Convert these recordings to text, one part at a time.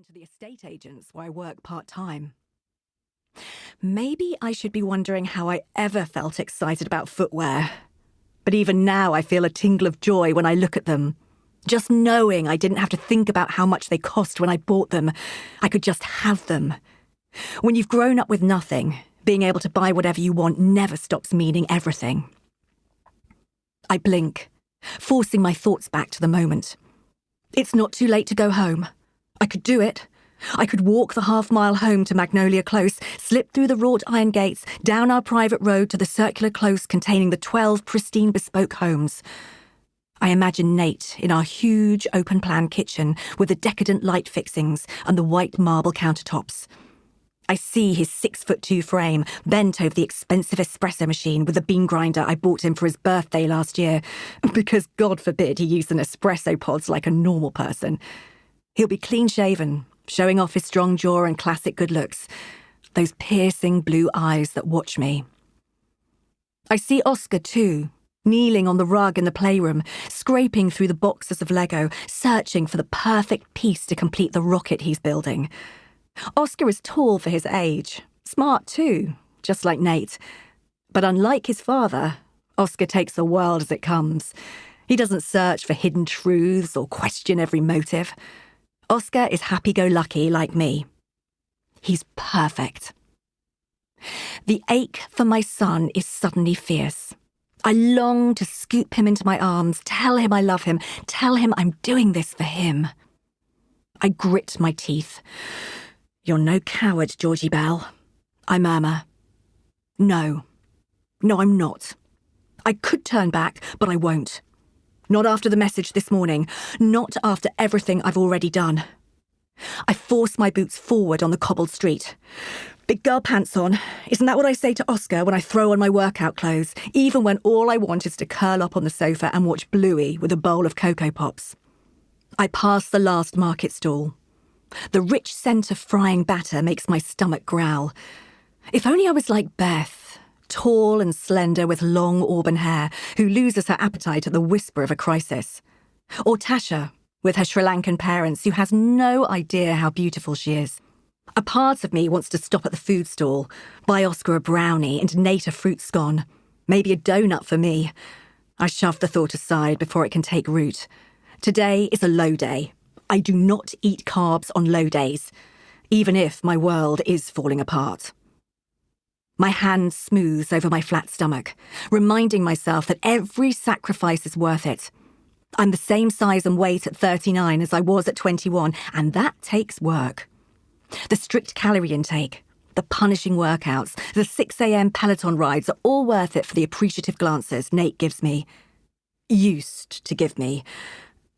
to the estate agents where I work part-time. Maybe I should be wondering how I ever felt excited about footwear. But even now I feel a tingle of joy when I look at them. Just knowing I didn't have to think about how much they cost when I bought them. I could just have them. When you've grown up with nothing, being able to buy whatever you want never stops meaning everything. I blink, forcing my thoughts back to the moment. It's not too late to go home. I could do it. I could walk the half-mile home to Magnolia Close, slip through the wrought iron gates, down our private road to the circular close containing the 12 pristine bespoke homes. I imagine Nate in our huge open-plan kitchen with the decadent light fixings and the white marble countertops. I see his 6'2" frame bent over the expensive espresso machine with the bean grinder I bought him for his birthday last year, because God forbid he used an espresso pods like a normal person. He'll be clean-shaven, showing off his strong jaw and classic good looks, those piercing blue eyes that watch me. I see Oscar too, kneeling on the rug in the playroom, scraping through the boxes of Lego, searching for the perfect piece to complete the rocket he's building. Oscar is tall for his age, smart too, just like Nate. But unlike his father, Oscar takes the world as it comes. He doesn't search for hidden truths or question every motive. Oscar is happy-go-lucky like me. He's perfect. The ache for my son is suddenly fierce. I long to scoop him into my arms, tell him I love him, tell him I'm doing this for him. I grit my teeth. You're no coward, Georgie Bell, I murmur. No, I'm not. I could turn back, but I won't. Not after the message this morning. Not after everything I've already done. I force my boots forward on the cobbled street. Big girl pants on. Isn't that what I say to Oscar when I throw on my workout clothes, even when all I want is to curl up on the sofa and watch Bluey with a bowl of Cocoa Pops? I pass the last market stall. The rich scent of frying batter makes my stomach growl. If only I was like Beth, tall and slender with long auburn hair, who loses her appetite at the whisper of a crisis. Or Tasha, with her Sri Lankan parents, who has no idea how beautiful she is. A part of me wants to stop at the food stall, buy Oscar a brownie and Nate a fruit scone. Maybe a donut for me. I shove the thought aside before it can take root. Today is a low day. I do not eat carbs on low days, even if my world is falling apart. My hand smooths over my flat stomach, reminding myself that every sacrifice is worth it. I'm the same size and weight at 39 as I was at 21, and that takes work. The strict calorie intake, the punishing workouts, the 6 a.m. Peloton rides are all worth it for the appreciative glances Nate gives me. Used to give me.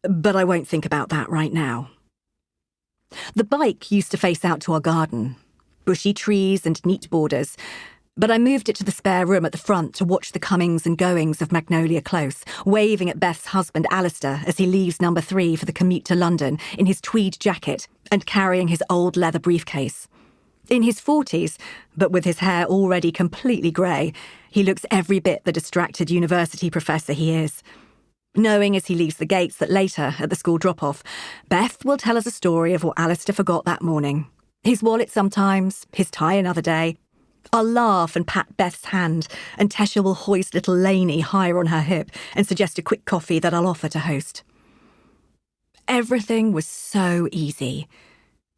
But I won't think about that right now. The bike used to face out to our garden. Bushy trees and neat borders, but I moved it to the spare room at the front to watch the comings and goings of Magnolia Close, waving at Beth's husband Alistair as he leaves number 3 for the commute to London in his tweed jacket and carrying his old leather briefcase. In his 40s, but with his hair already completely grey, he looks every bit the distracted university professor he is. Knowing as he leaves the gates that later, at the school drop-off, Beth will tell us a story of what Alistair forgot that morning. His wallet sometimes, his tie another day. I'll laugh and pat Beth's hand, and Tesha will hoist little Lainey higher on her hip and suggest a quick coffee that I'll offer to host. Everything was so easy.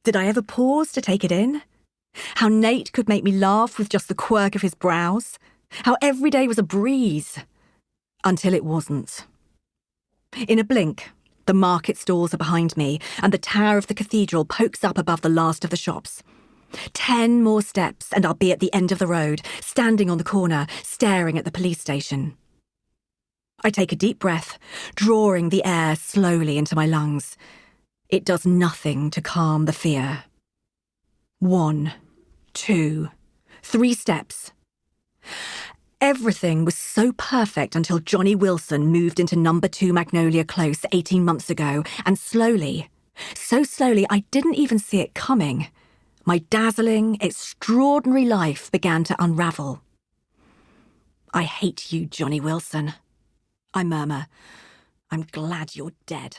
Did I ever pause to take it in? How Nate could make me laugh with just the quirk of his brows. How every day was a breeze. Until it wasn't. In a blink, the market stalls are behind me, and the tower of the cathedral pokes up above the last of the shops. 10 more steps, and I'll be at the end of the road, standing on the corner, staring at the police station. I take a deep breath, drawing the air slowly into my lungs. It does nothing to calm the fear. 1, 2, 3 steps. Everything was so perfect until Johnny Wilson moved into number 2 Magnolia Close 18 months ago, and slowly, so slowly I didn't even see it coming, my dazzling, extraordinary life began to unravel. I hate you, Johnny Wilson, I murmur. I'm glad you're dead.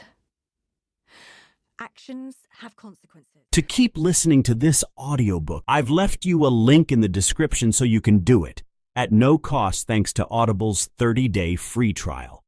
Actions have consequences. To keep listening to this audiobook, I've left you a link in the description so you can do it, at no cost thanks to Audible's 30-day free trial.